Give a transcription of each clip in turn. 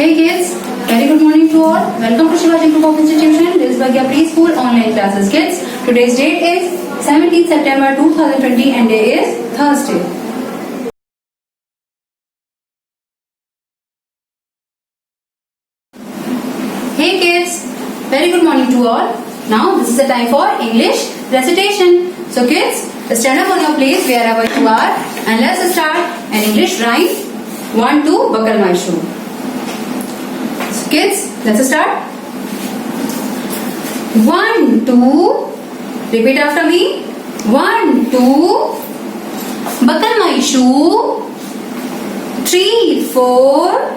Hey kids, very good morning to all. Welcome to Shivaji Group of Institution. This is Bhagya Preschool online classes. Kids, today's date is 17th September 2020 and day is Thursday. Hey kids, very good morning to all. Now this is the time for English recitation. So kids, stand up on your place wherever you are and let's start an English rhyme. 1, 2, buckle my shoe. So kids, let's start. 1, 2, repeat after me. 1, 2, buckle my shoe. 3, 4,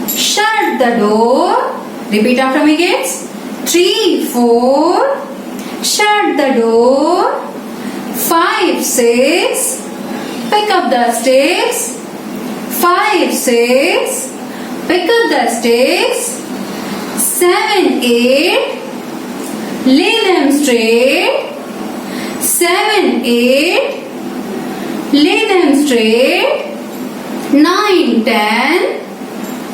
shut the door. Repeat after me kids. 3, 4, shut the door. 5, 6, pick up the sticks. 5, 6, pick up the sticks. 7, 8, lay them straight. 7, 8, lay them straight. 9, 10,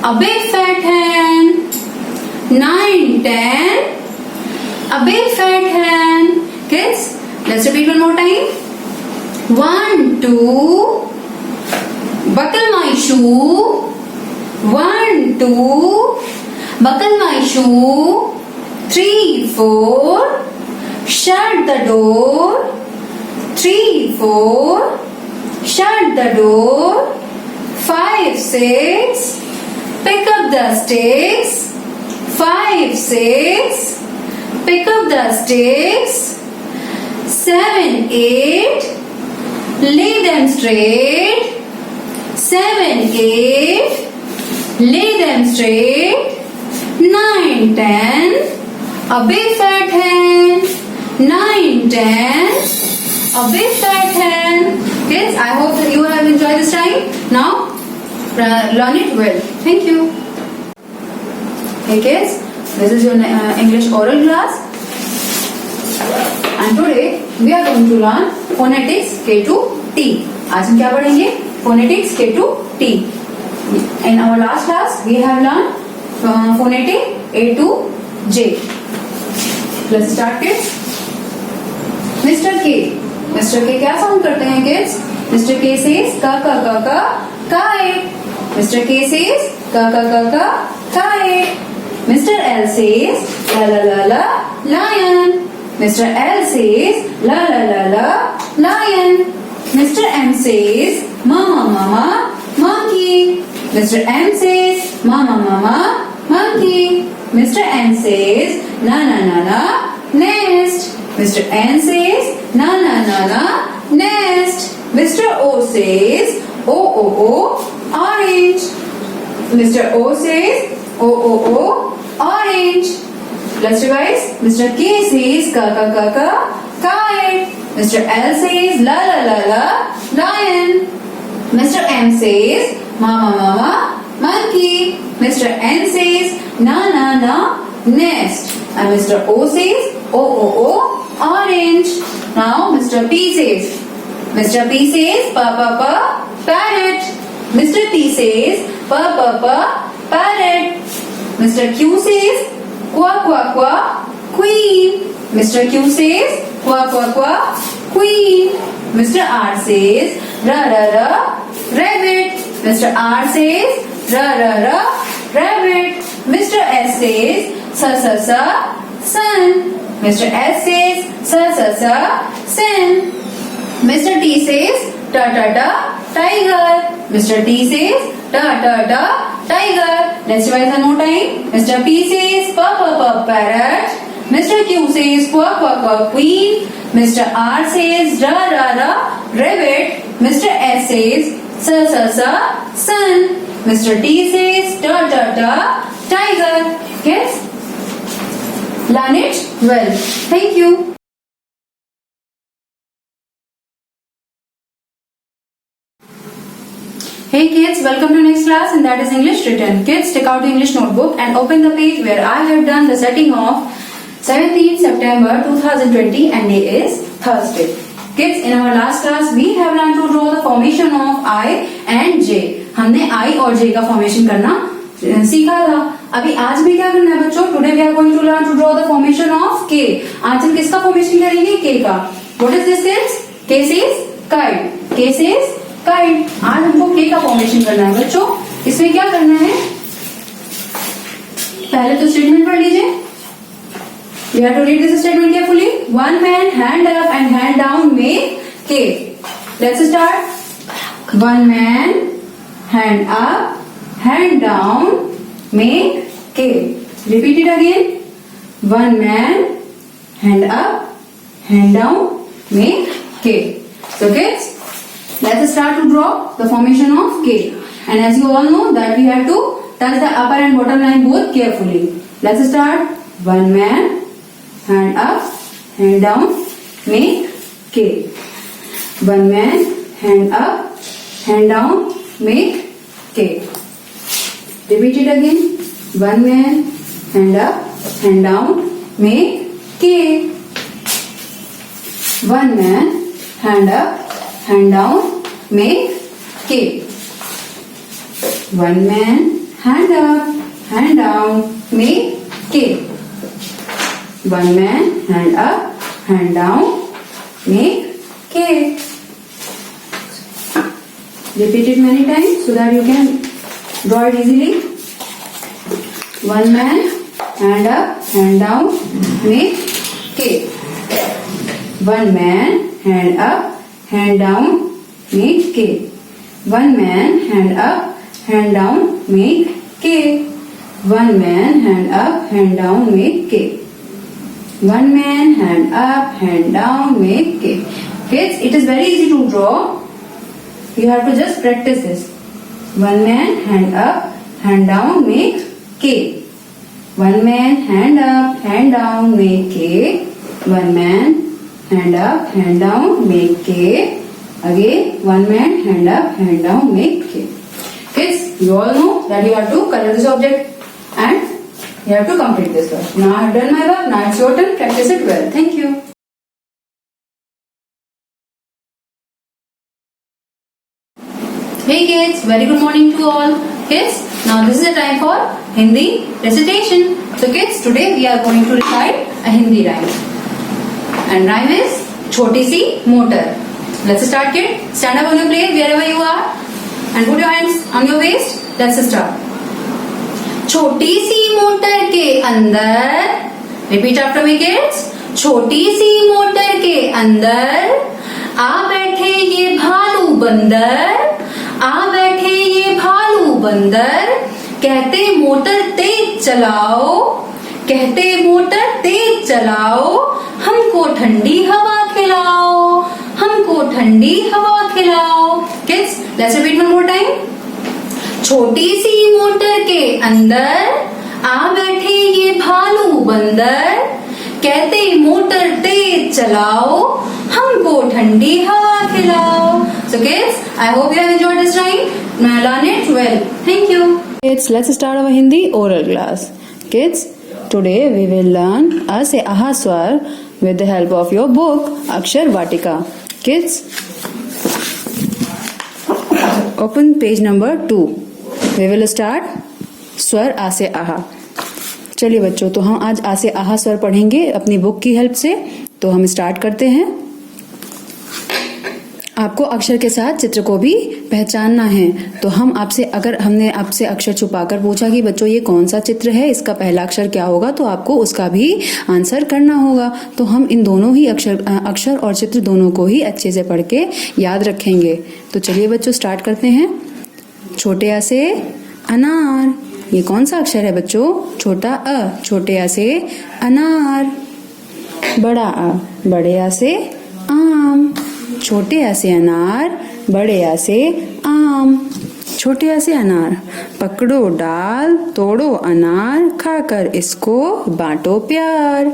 a big fat hen. 9, 10, a big fat hen. Kids, let's repeat one more time. 1, 2, buckle my shoe. 1, 2, buckle my shoe. 3, 4, shut the door. 3, 4, shut the door. 5, 6, pick up the sticks. 5, 6, pick up the sticks. 7, 8, lay them straight. 7, 8, lay them straight. 9, 10, a big fat hen. 9, 10, a big fat hen. Kids, I hope that you have enjoyed this time. Now, learn it well. Thank you. Hey kids, this is your English oral class. And today we are going to learn phonetics K to T. आज हम क्या पढ़ेंगे? Phonetics K to T. In our last class we have learned phonetic A to J. Let's start kids. Mr. K. Mr. K क्या sound करते हैं kids? Mr. K says ka kite. Mr. K says ka kite. Mr. L says la lion. Mr. L says la lion. Mr. M says mama monkey. Mr. M says mama monkey. Mr. N says na nest. Mr. N says na nest. Mr. O says o orange. Mr. O says o orange. Let's revise. Mr. K says ka kite. Mr. L says la lion. Mr. M says mama monkey. Mr. N says na nest. And Mr. O says o orange. Now Mr. P says. Mr. P says pa parrot. Mr. P says pa parrot. Mr. Q says qua queen. Mr. Q says qua queen. Mr. R says ra rabbit. Mr. R says ra rabbit. Mr. S says sa sun. Mr. S says sa sun. Mr. T says ta tiger. Mr. T says ta tiger. Let's revise one more time. Mr. P says pa parrot. Mr. Q says qua queen. Mr. R says ra rabbit. Mr. S says sa sun. Mr. T says ta tiger. Yes? Learn it well. Thank you. Hey kids, welcome to next class and that is English written. Kids, take out the English notebook and open the page where I have done the setting of 17th September 2020 and day is Thursday. Kids, in our last class we have learned to draw the formation of I and J. हमने I और J का formation करना सीखा था। अभी आज में क्या करना है बच्चों? Today we are going to learn to draw the formation of K. आज हम किसका फॉर्मेशन करेंगे? के का। What is this kids? K says kite. K says kite. आज हमको के का फॉर्मेशन करना है बच्चों। इसमें क्या करना है? पहले तो स्टेटमेंट पढ़ लीजिए। You have to read this statement carefully. One man hand up and hand down make K. Let's start. One man hand up, hand down make K. Repeat it again. One man hand up, hand down make K. So kids, let's start to draw the formation of K. And as you all know that we have to touch the upper and bottom line both carefully. Let's start. One man hand up, hand down, make K. One man, hand up, hand down, make K. Repeat it again. One man, hand up, hand down, make K. One man, hand up, hand down, make K. One man, hand up, hand down, make K. One man, hand up, hand down, make K. Repeat it many times so that you can draw it easily. One man, hand up, hand down, make K. One man, hand up, hand down, make K. One man, hand up, hand down, make K. One man, hand up, hand down, make K. One man, hand up, hand down, make K. Kids, it is very easy to draw. You have to just practice this. One man, hand up, hand down, make K. One man, hand up, hand down, make K. One man, hand up, hand down, make K. Again, one man, hand up, hand down, make K. Kids, you all know that you have to color this object and you have to complete this work. Now I have done my work. Now it's your turn. Practice it well. Thank you. Hey kids, very good morning to all. Kids, now this is the time for Hindi recitation. So kids, today we are going to recite a Hindi rhyme. And rhyme is Choti Si Motor. Let's start, kid. Stand up on your place wherever you are and put your hands on your waist. Let's start. छोटी सी motor के अंदर, repeat after me kids, छोटी सी motor के अंदर आ बैठे ये भालू बंदर, आ बैठे ये भालू बंदर, कहते मोटर तेज चलाओ, कहते मोटर तेज चलाओ, हमको ठंडी हवा खिलाओ, हमको ठंडी हवा खिलाओ। Kids, let's repeat one more time. छोटी सी मोटर के अंदर आ बैठे ये भालू बंदर, कहते मोटर तेज चलाओ, हमको ठंडी हवा खिलाओ। So kids, I hope you have enjoyed this rhyme. Now learn it well. Thank you. Kids, let's start our Hindi oral class. Kids, today we will learn A se Aha swar with the help of your book Akshar Vatika. Kids, open page number 2. We will start स्वर आ से आहा। चलिए बच्चों, तो हम आज आ से आहा स्वर पढ़ेंगे अपनी बुक की हेल्प से। तो हम स्टार्ट करते हैं। आपको अक्षर के साथ चित्र को भी पहचानना है। तो हमने आपसे अक्षर छुपाकर पूछा कि बच्चों ये कौन सा चित्र है, इसका पहला अक्षर क्या होगा, तो आपको उसका भी आंसर करना होगा। तो हम इन दोनों ही अक्षर और चित्र दोनों को ही अच्छे से पढ़ के याद रखेंगे। तो चलिए बच्चों, स्टार्ट करते हैं। छोटे आ से अनार, ये कौन सा अक्षर है बच्चों? छोटा अ। छोटे आ से अनार। बड़ा आ, बड़े आ से आम। छोटे आ से अनार, बड़े आ से आम। छोटे आ से अनार। पकड़ो डाल, तोड़ो अनार, खाकर इसको बांटो प्यार।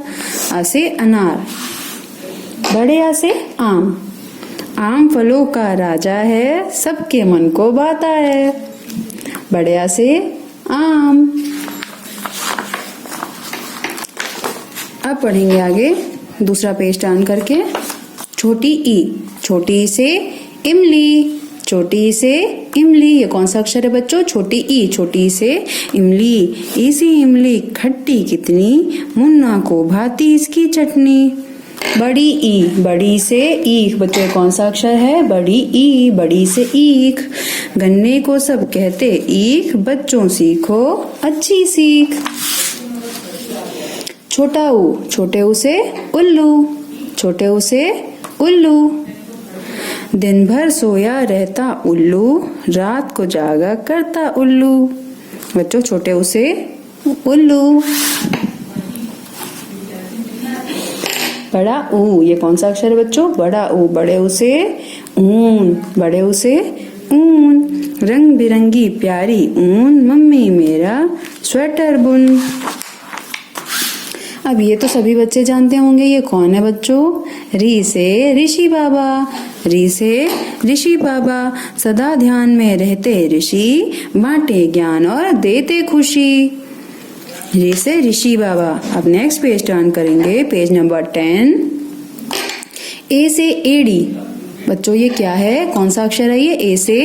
आ से अनार। बड़े आ से आम। आम फलों का राजा है, सबके मन को भाता है। बड़े आ से आम। अब पढ़ेंगे आगे दूसरा पेज टर्न करके। छोटी ई। छोटी से इमली। छोटी से इमली, ये कौन सा अक्षर है बच्चों? छोटी ई, छोटी से इमली, ई से इमली खट्टी कितनी, मुन्ना को भाती इसकी चटनी। बड़ी ई, बड़ी से ईख, बच्चों कौन सा अक्षर है? बड़ी ई, बड़ी से ईख, गन्ने को सब कहते ईख, बच्चों सीखो अच्छी सीख। छोटा ऊ, छोटे ऊ से उल्लू, छोटे ऊ से उल्लू, दिन भर सोया रहता उल्लू, रात को जागा करता उल्लू। बच्चों छोटे ऊ से उल्लू। बड़ा ऊ, ये कौन सा अक्षर है बच्चों? बड़ा ऊ, बड़े ऊ से ऊन, बड़े ऊ से ऊन, रंग बिरंगी प्यारी ऊन, मम्मी मेरा स्वेटर बुन। अब ये तो सभी बच्चे जानते होंगे, ये कौन है बच्चों? री से ऋषि बाबा, री से ऋषि बाबा, सदा ध्यान में रहते ऋषि, बांटे ज्ञान और देते खुशी। री से ऋषि बाबा। अब नेक्स्ट पेज टर्न करेंगे, पेज नंबर 10। ए से एड़ी, बच्चों ये क्या है? कौन सा अक्षर है ये? ए से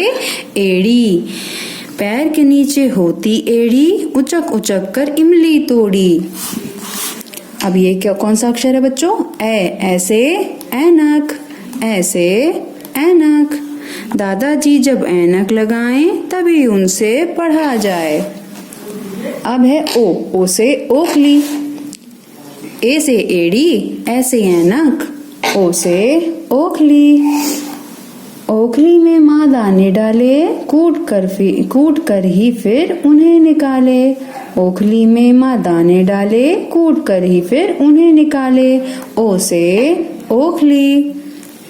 एड़ी, पैर के नीचे होती एड़ी, उचक उचक कर इमली तोड़ी। अब ये क्या कौन सा अक्षर है बच्चों? ऐसे ऐनक, ऐसे ऐनक, दादाजी जब ऐनक लगाएं तभी उनसे पढ़ा जाए। अब है ओ से ओखली, ए से एड़ी, ऐसे ऐनक, ओ से ओखली, ओखली में माँ दाने डाले, कूट कर ही फिर उन्हें निकाले। ओखली में माँ दाने डाले, कूट कर ही फिर उन्हें निकाले। ओ से ओखली।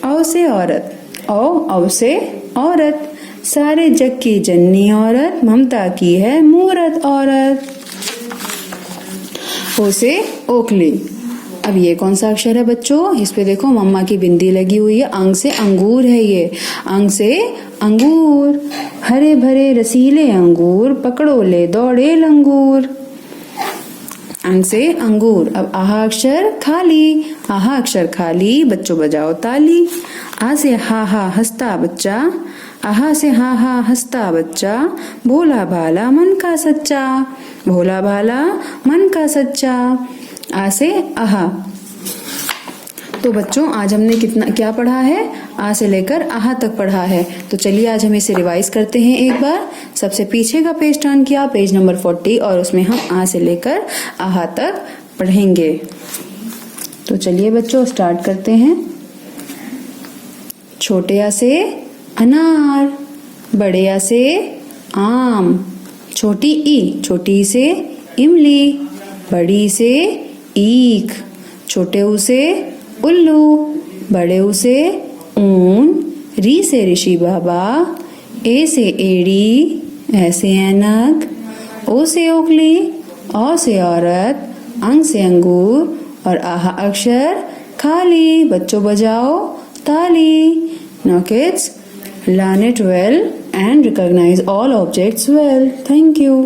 औ से औरत, औ से औरत, सारे जग की जननी औरत, ममता की है मूरत औरत। ओ से ओखली। अब ये कौन सा अक्षर है बच्चों? इस पे देखो मम्मा की बिंदी लगी हुई है। अंग से अंगूर है ये, अंग से अंगूर, हरे भरे रसीले अंगूर, पकड़ो ले दौड़े लंगूर। अंग से अंगूर। अब आहा अक्षर खाली, आहा अक्षर खाली, बच्चों बजाओ ताली। आ से हा हा हंसता बच्चा, आहा से हा हा हंसता बच्चा, भोला भाला मन का सच्चा, भोला भाला मन का सच्चा। आ से आहा। तो बच्चों आज हमने क्या पढ़ा है? आ से लेकर आहा तक पढ़ा है। तो चलिए आज हम इसे रिवाइज करते हैं एक बार। सबसे पीछे का पेज टर्न किया, पेज नंबर 40, और उसमें हम आ से लेकर आहा तक पढ़ेंगे। तो चलिए बच्चों स्टार्ट करते हैं। छोटे आ से अनार, बड़े आ से आम, छोटी ई, छोटी से इमली, बड़ी से ईख, छोटे ऊ से उल्लू, बड़े ऊ से ऊन, री से ऋषि बाबा, ए से एड़ी, ऐ से ऐनक, ओ से ओखली, औ से औरत, अंग से अंगूर, और आहा अक्षर खाली। बच्चों बजाओ ताली। Now kids, learn it well and recognize all objects well. Thank you.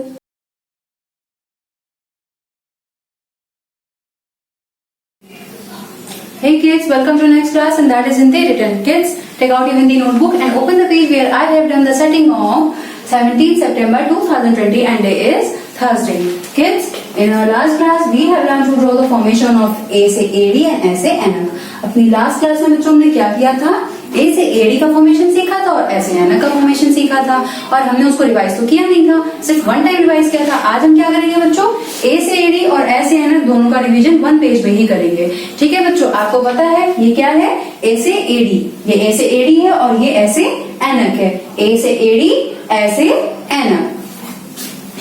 Hey kids, welcome to next class, and that is Hindi written. Kids, take out your Hindi notebook and open the page where I have done the setting of 17 September 2020 and day is Thursday. Kids, in our last class we have learned to draw the formation of A से AD and S से NF. अपनी last class में बच्चों हमने क्या किया था? ए से एडी का फॉर्मेशन सीखा था और ऐसे एनक का फॉर्मेशन सीखा था, और हमने उसको रिवाइज तो किया नहीं था, सिर्फ वन टाइम रिवाइज किया था। आज हम क्या करेंगे बच्चों? ए से एडी और ऐसे एनक दोनों का रिवीजन वन पेज पे ही करेंगे। ठीक है बच्चों, आपको पता है ये क्या है? ए से एडी, ये ए से एडी है और ये ऐसे एनक है। ए से एडी, ऐसे एनक।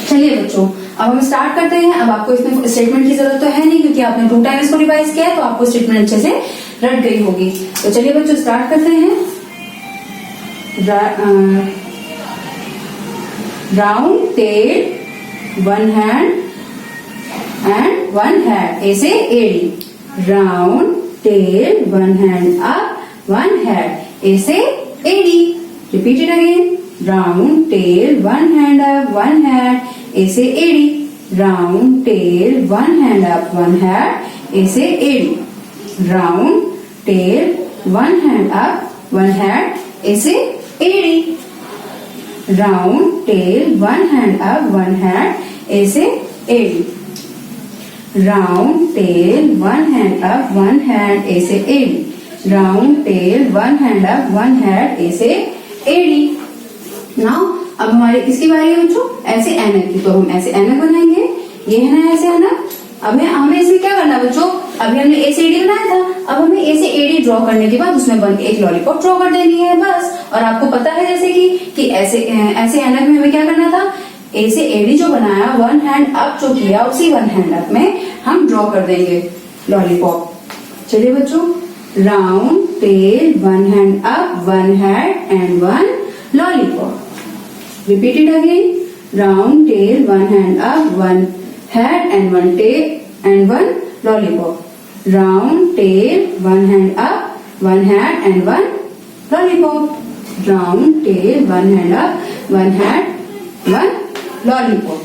चलिए बच्चों अब हम स्टार्ट करते हैं। अब आपको इसमें स्टेटमेंट की जरूरत तो है नहीं, क्योंकि आपने 2 टाइम इसको रिवाइज किया है, तो आपको स्टेटमेंट अच्छे से रट गई होगी। तो चलिए बच्चों स्टार्ट करते हैं। Round tail, one hand and one head, ए से एडी। Round tail, one hand up, one head, ए से एडी। Repeat it again. Round tail, one hand up, one head, ए से एडी। Round tail, one hand up, one head, ए से एडी। Round tail, one hand up, one head, ए से एडी। Round tail, one hand up, one hand, ए से एडी, round tail, one hand up, one hand, ए से एडी, round tail, one hand up, one hand, ए से एडी। नाउ अब हमारे किसकी बारी है बच्चों, ऐसे एनक की, तो हम ऐसे एनक बनाएंगे, ये है ना ऐसे एनक। अब हमें इसमें क्या करना है बच्चों, अभी हमने ए से एडी बनाया था, अब हमें ए से एडी ड्रॉ करने के बाद उसमें बन के एक लॉलीपॉप ड्रॉ कर देनी है बस। और आपको पता है जैसे कि ऐसे एनक में हमें क्या करना था, ए से एडी जो बनाया, वन हैंड अप जो किया, उसी वन हैंड अप में हम ड्रॉ कर देंगे लॉलीपॉप। चलिए बच्चों, round tail, one hand up, one hand and one lollipop. Repeat it again, round tail, one hand up, one head and one tail and one lollipop. Round tail, one hand up, one head and one lollipop. Round tail, one hand up, one head, one lollipop.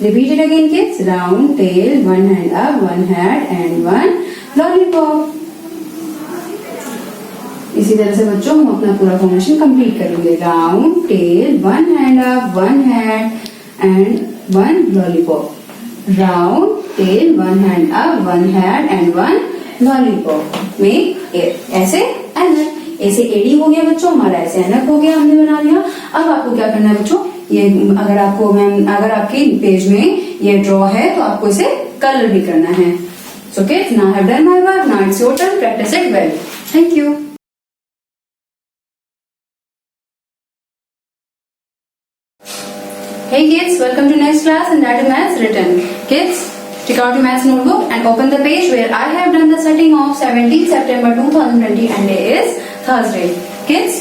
Repeat it again kids. Round tail, one hand up, one head and one lollipop. इसी तरह से बच्चों हम अपना पूरा formation complete करेंगे। Round tail, one hand up, one head and one lollipop. Round tail, one hand up, one head and one lollipop. Make ऐसे एनक, ऐसे एडी हो गया बच्चों हमारा, ऐसे एनक हो गया, हमने बना लिया। अब आपको क्या करना है बच्चों, ये अगर आपके पेज में ये ड्रॉ है तो आपको इसे कलर भी करना है। So kids, now I have done my work. Now it's your turn. Practice it well. Thank you. Hey kids, welcome to next class and that is maths written. Kids, take out your maths notebook and open the page where I have done the setting of 17 September 2020 and day is Thursday. Kids,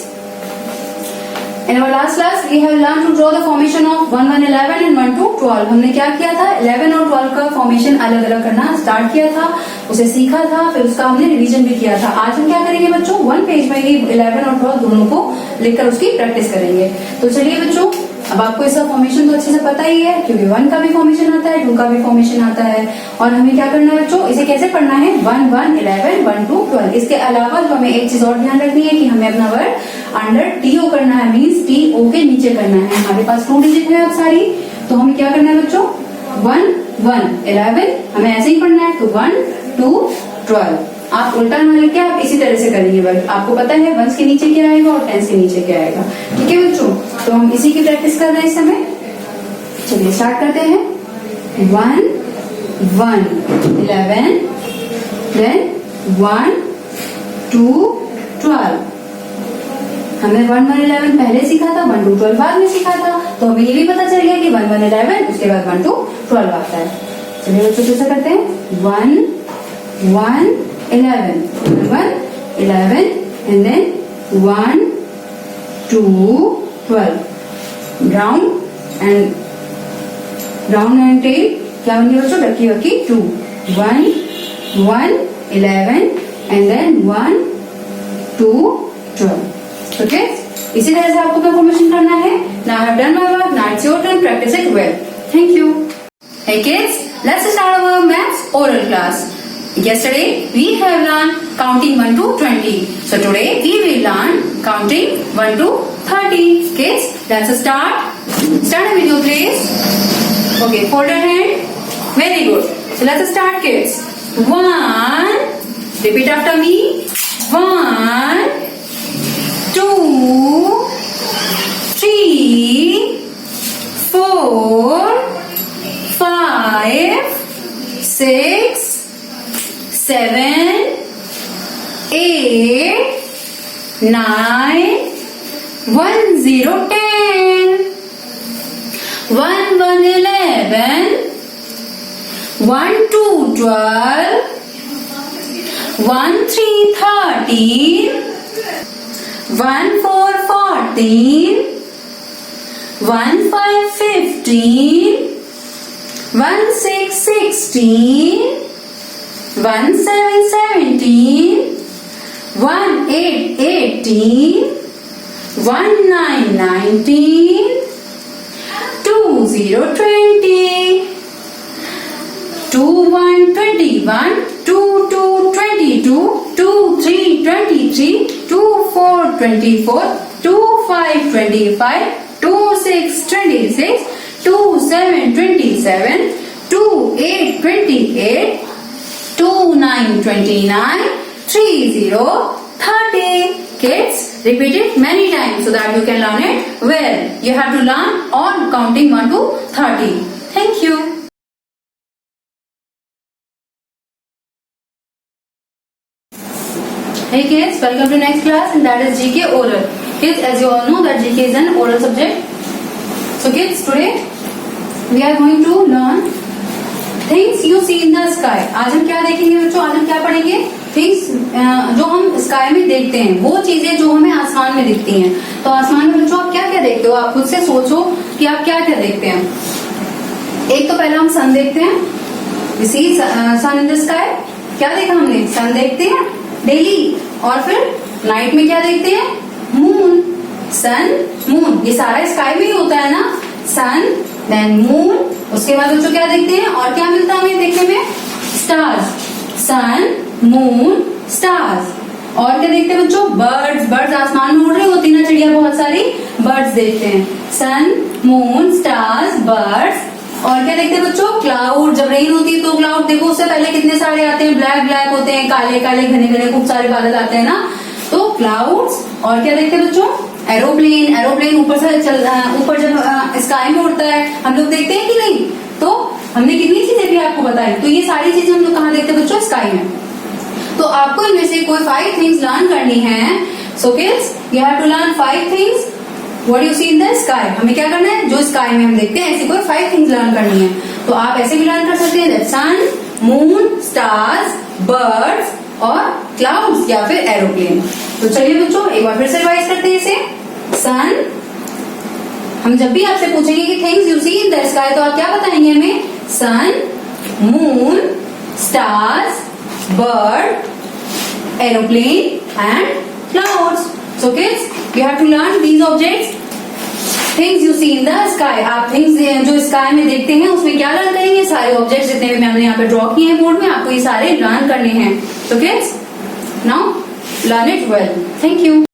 in our last class we have learned to draw the formation of 1, 1, 11 and 1 to 12. हमने क्या किया था, 11 और 12 का formation अलग अलग करना start किया था, उसे सीखा था, फिर उसका हमने रिवीजन भी किया था। आज हम क्या करेंगे बच्चों, वन पेज में ही 11 और 12 दोनों को लिखकर उसकी प्रैक्टिस करेंगे। तो चलिए बच्चों, अब आपको इसका फॉर्मेशन तो अच्छे से पता ही है क्योंकि 1 का भी फॉर्मेशन आता है, 2 का भी फॉर्मेशन आता है। और हमें क्या करना है बच्चों, इसे कैसे पढ़ना है, 1, 1, 11, 1 to 12। इसके अलावा जो हमें एक चीज और ध्यान रखनी है कि हमें अपना वर्ड अंडर टीओ करना है, मीन्स टीओ के नीचे करना है। हमारे पास 2 डिजिट है अब सारी, तो हमें क्या करना है बच्चों, 1, 1, 11 हमें ऐसे ही पढ़ना है, तो 1 to 12। आप उल्टा ना लिख के आप इसी तरह से करेंगे वर्ड। आपको पता है 1 के नीचे क्या आएगा और 10 के नीचे क्या आएगा, ठीक है बच्चों। तो हम इसी की प्रैक्टिस कर रहे हैं इस समय। चलिए स्टार्ट करते हैं। 1, 1, 11, देन 1, 2, 12। हमने 1, 1, 11 पहले सीखा था, 1 to 12 बाद में सीखा था, तो हमें ये भी पता चल गया कि 1, 1, 11 उसके बाद 1 to 12 आता है। चलिए बच्चों कैसे करते हैं, 1, 1, 11, 1, 11 and then 1, 2, 12. Round and tail क्या बन गया बच्चों, डकी वकी 2, 1, 1, 11 and then 1, 2, 12। ओके, इसी तरह से आपको क्या फॉर्मेशन करना है। Now I have done my work. Now it's your turn. Practice it well. Thank you. Hey kids, let's start our maths oral class. Yesterday we have learned counting 1 to 20. So today we will learn counting 1 to 30. Kids, let's start. Start with your place. Okay, fold your hand. Very good. So let's start kids. 1. Repeat after me. 1, 2, 3, 4, 5, 6, 7, 8, 9, 1, 0, 10. 1, 1, 11. 1, 2, 12. 1, 3, 13. 1, 4, 14. 1, 5, 15. 1, 6, 16. 1, 7, 17. 1, 8, 18. 1, 9, 19. 2, 0, 20. 2, 1, 21. 2, 2, 22. 2, 3, 23. 2, 4, 24. 2, 5, 25. 2 6 26, 2 7 27, 2 8 28, 2 9 29, 3 0 30. Kids, repeat it many times so that you can learn it well. You have to learn on counting 1 to 30. Thank you. Hey kids, welcome to next class and that is GK oral. Kids, as you all know that GK is an oral subject. So kids, today we are going to learn things you see in the sky. आज हम क्या देखेंगे बच्चों? आज हम क्या पढ़ेंगे? Things जो हम स्काई में देखते हैं, वो चीजें जो हमें आसमान में दिखती हैं. तो आसमान में बच्चों आप क्या क्या देखते हो? आप खुद से सोचो कि आप क्या क्या देखते हैं. एक तो पहला हम सन देखते हैं. You see sun in the sky. क्या देखा हमने? सन देखते हैं डेली. और फिर नाइट में क्या देखते हैं? मून. सन, मून, ये सारा स्काई में ही होता है ना. सन, देन मून, उसके बाद बच्चों क्या देखते हैं? और क्या मिलता है हमें देखने में? स्टार्स. सन, मून, स्टार्स. और क्या देखते हैं बच्चों? बर्ड्स. बर्ड्स आसमान में उड़ रही होती है ना, चिड़िया बहुत सारी. बर्ड्स देखते हैं. सन, मून, स्टार्स, बर्ड्स. और क्या देखते हैं बच्चों? क्लाउड. जब रेन होती है तो क्लाउड देखो, उससे पहले कितने सारे आते हैं, ब्लैक ब्लैक होते हैं, काले काले घने घने खूब सारे बादल आते हैं ना. तो क्लाउड्स. और क्या देखते हैं बच्चों? एरोप्लेन. एरोप्लेन ऊपर से ऊपर जब स्काई में उड़ता है हम लोग देखते हैं कि नहीं? तो हमने कितनी चीजें भी आपको बताई. तो ये सारी चीजें हम लोग कहाँ देखते हैं बच्चों? स्काई में. तो आपको इनमें से कोई 5 थिंग्स लर्न करनी है. So kids, you have to learn 5 things what you see in the sky. हमें क्या करना है? जो स्काई में हम देखते हैं ऐसी कोई 5 थिंग्स लर्न करनी है. तो आप ऐसे भी लर्न कर सकते हैं that sun, moon, stars, birds और क्लाउड्स या फिर एरोप्लेन. तो चलिए बच्चों एक बार फिर से रिवाइज करते हैं इसे. सन, हम जब भी आपसे पूछेंगे कि things you see in the sky तो आप क्या बताएंगे हमें? Sun, moon, stars, bird, aeroplane and clouds. So kids, you have to learn these objects, things you see in the sky. आप थिंग्स जो स्काई में देखते हैं उसमें क्या लर्न करेंगे? सारे ऑब्जेक्ट्स जितने भी मैंने यहाँ पे ड्रॉ किए हैं बोर्ड में, आपको ये सारे लर्न करने हैं. So kids, now learn it well. Thank you.